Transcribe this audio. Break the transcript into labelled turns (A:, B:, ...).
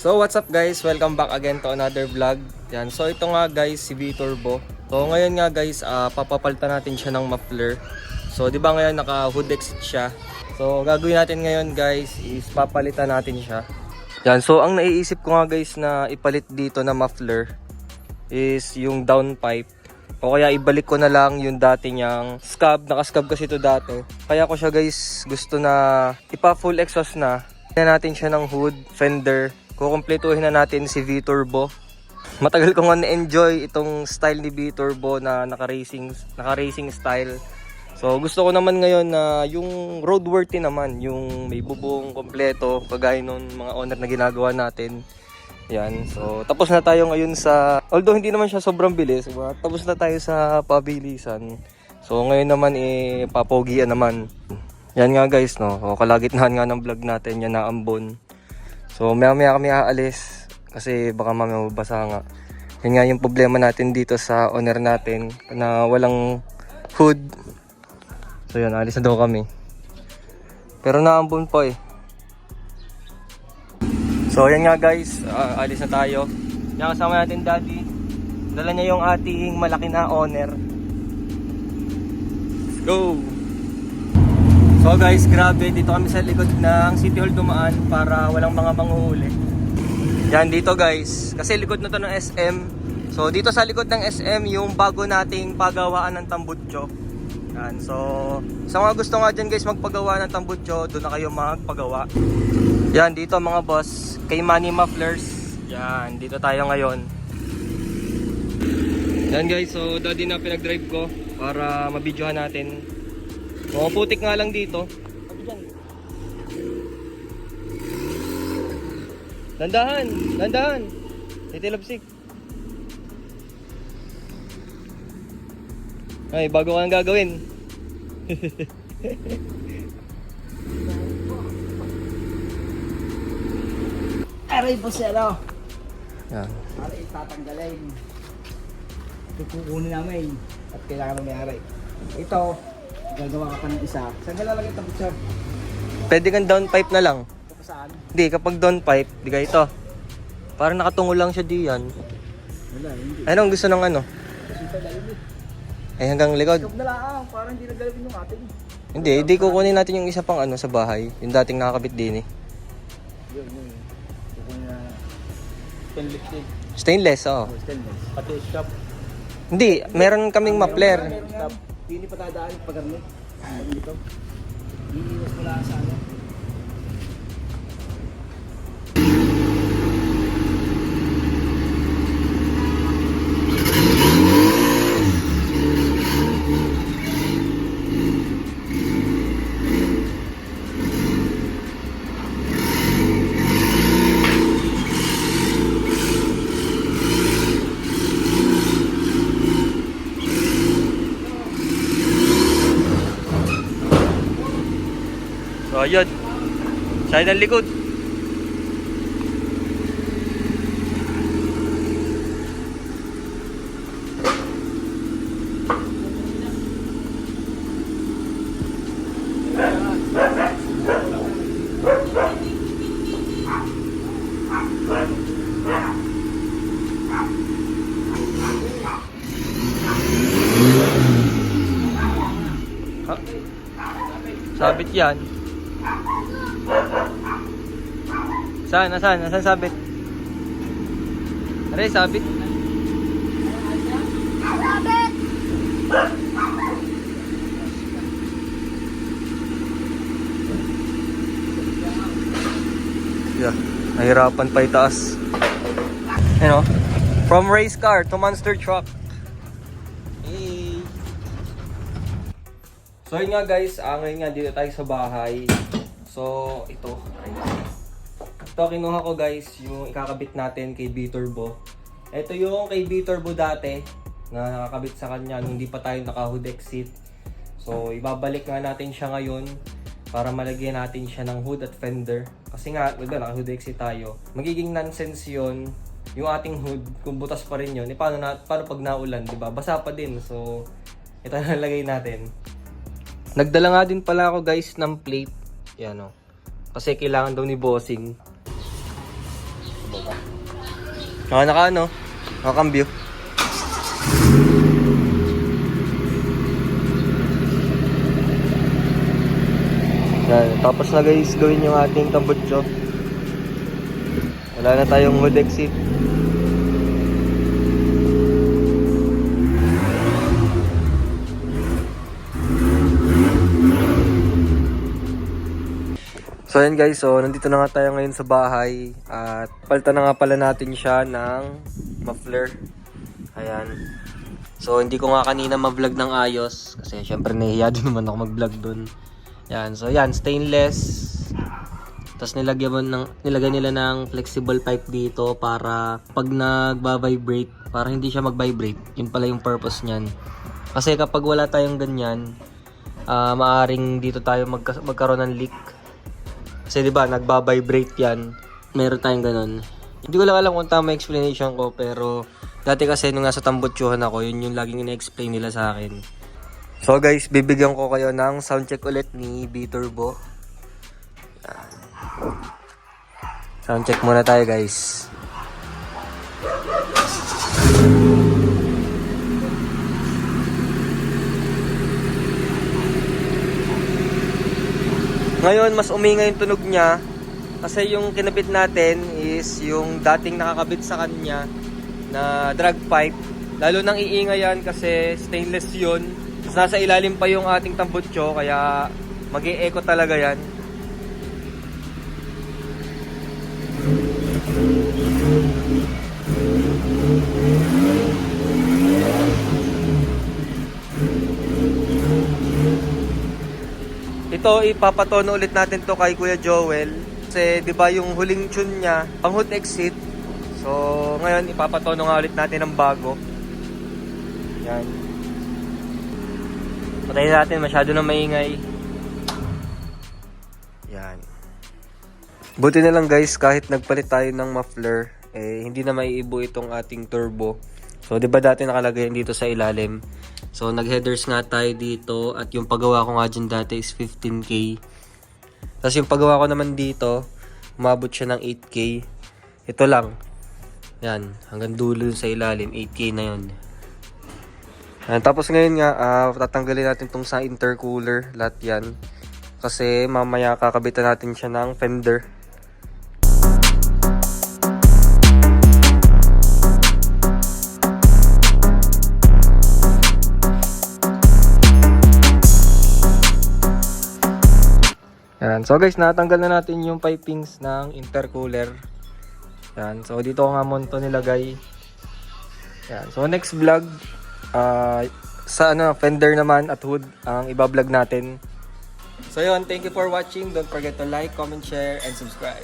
A: So what's up guys, welcome back again to another vlog. Yan, so ito nga guys si V-Turbo. So ngayon nga guys, papapalitan natin siya ng muffler. So di ba ngayon naka hood exit siya. So gagawin natin ngayon guys is papalitan natin siya. Yan, so ang naiisip ko nga guys na ipalit dito na muffler is yung downpipe. O kaya ibalik ko na lang yung dati niyang scab, naka-scab kasi ito dati. Kaya ko siya guys gusto na ipa full exhaust na. Natin siya ng hood, fender. Kukumpletuhin na natin si V-Turbo. Matagal ko nga na-enjoy itong style ni V-Turbo na naka-racing style. So gusto ko naman ngayon na yung roadworthy naman, yung may bubong kompleto kagaya nung mga owner na ginagawa natin. Yan. So tapos na tayo ngayon sa, although hindi naman siya sobrang bilis, tapos na tayo sa pabilisan. So ngayon naman papogian naman. Yan nga guys, no. O, kalagitnaan nga ng vlog natin, yan na Ambon. So maya kami aalis kasi baka mamaya mabasa nga. Yan nga yung problema natin dito sa owner natin na walang hood. So yan, alis na daw kami. Pero naambon po eh. So yan nga guys, alis na tayo. Yan, kasama natin daddy. Dala niya yung ating malaki na owner. Let's go! So guys, grabe, dito kami sa likod ng City Hall dumaan para walang mga manghuhuli. Yan dito guys, kasi likod na to ng SM. So dito sa likod ng SM yung bago nating pagawaan ng tambutso. Yan, so sa mga gusto nga dyan guys magpagawa ng tambutso, doon na kayo magpagawa. Yan dito mga boss, kay Manny Mufflers. Yan, dito tayo ngayon. Yan guys, so daddy na pinag-drive ko para mabidyohan natin. Oh, putik nga lang dito. Dandahan, dandahan. Titilapsik. Ay, bago ka nang gagawin.
B: Aray po sero.
A: Yan.
B: Para itatanggalin. Kukunin namin. At kailangan may aray. Ito, gagawa ka pa ng isa. Saan ka lalagay ito, sir?
A: Pwede kang downpipe na lang.
B: Ito pa saan?
A: Hindi, kapag downpipe, di ka ito. Parang nakatungo lang siya diyan.
B: Wala, hindi.
A: Anong gusto ng ano?
B: Kasi ito dahil eh.
A: Ay, hanggang likod.
B: Stop na lang, parang hindi nagalawin yung ating.
A: Hindi kukunin natin yung isa pang ano sa bahay. Yung dating nakakabit din eh.
B: Yun. Kukunin na stainless steel.
A: Stainless, oh.
B: Stainless. Pati shop.
A: Hindi, meron kaming muffler.
B: Meron nga. Hindi pa dadaan pag ano. Dito. Iiwas mo lang sa ano.
A: So ayun, side ng likod. Ha? Sabit yan. Nasaan sabit? Aray, sabit. Yeah, nahirapan pa itaas. You know, from race car to monster truck. Hey. So yun nga guys, ngayon nga dito tayo sa bahay. So ito kinuha ko guys, yung ikakabit natin kay V-Turbo. Ito yung kay V-Turbo dati na nakakabit sa kanya, hindi pa tayo naka-hood exit. So ibabalik nga natin siya ngayon para malagyan natin siya ng hood at fender. Kasi nga, naka-hood exit tayo. Magiging nonsense yun, yung ating hood, kung butas pa rin yun. Paano pag naulan, diba? Basa pa din. So ito na nalagay natin. Nagdala nga din pala ako guys ng plate. Yan o. Kasi kailangan daw ni bossing. Nakakambyo. Yan, tapos na guys, gawin yung ating tambutso. Wala na tayong hood exit. So yan guys, so nandito na nga tayo ngayon sa bahay at palitan na nga pala natin siya ng muffler. Ayan. So hindi ko nga kanina ma-vlog ng ayos kasi syempre nahihiya din naman ako mag-vlog dun. Yan, so yan, stainless. Tapos nilagay nila ng flexible pipe dito para pag nagba-vibrate, para hindi siya mag-vibrate. Yun pala yung purpose niyan. Kasi kapag wala tayong ganyan, maaring dito tayo magkaroon ng leak. Kasi 'di ba, nagba-vibrate 'yan. Meron tayong ganun. Hindi ko lang alam kung tama explanation ko, pero dati kasi nung nasa tambutsuhan ako, yun yung laging ina-explain nila sa akin. So guys, bibigyan ko kayo ng sound check ulit ni B-Turbo. Sound check muna tayo guys. Ngayon, mas umingay yung tunog niya kasi yung kinabit natin is yung dating nakakabit sa kanya na drag pipe. Lalo nang iingay yan kasi stainless yun. Nasa ilalim pa yung ating tambutso kaya mag-e-echo talaga yan. Ito, ipapatono ulit natin to kay Kuya Joel. Kasi, di ba yung huling tune niya, ang hood exit. So, ngayon, ipapatono nga ulit natin ng bago. Yan. Patayin natin, masyado na maingay. Yan. Buti na lang guys, kahit nagpalit tayo ng muffler, hindi na maiibo itong ating turbo. So, di ba dati nakalagay dito sa ilalim? So, nag-headers nga tayo dito at yung paggawa ko nga dyan dati is 15K. Tapos yung paggawa ko naman dito, umabot siya ng 8K. Ito lang. Yan, hanggang dulo sa ilalim, 8K na yun. Yan, tapos ngayon nga, tatanggalin natin tong sa intercooler, lahat yan. Kasi mamaya kakabitan natin siya ng fender. Yan. So guys, natanggal na natin yung pipings ng intercooler. Yan. So dito ko nga monto nilagay. Yan. So next vlog, sa fender naman at hood ang iba-vlog natin. So yun, thank you for watching. Don't forget to like, comment, share, and subscribe.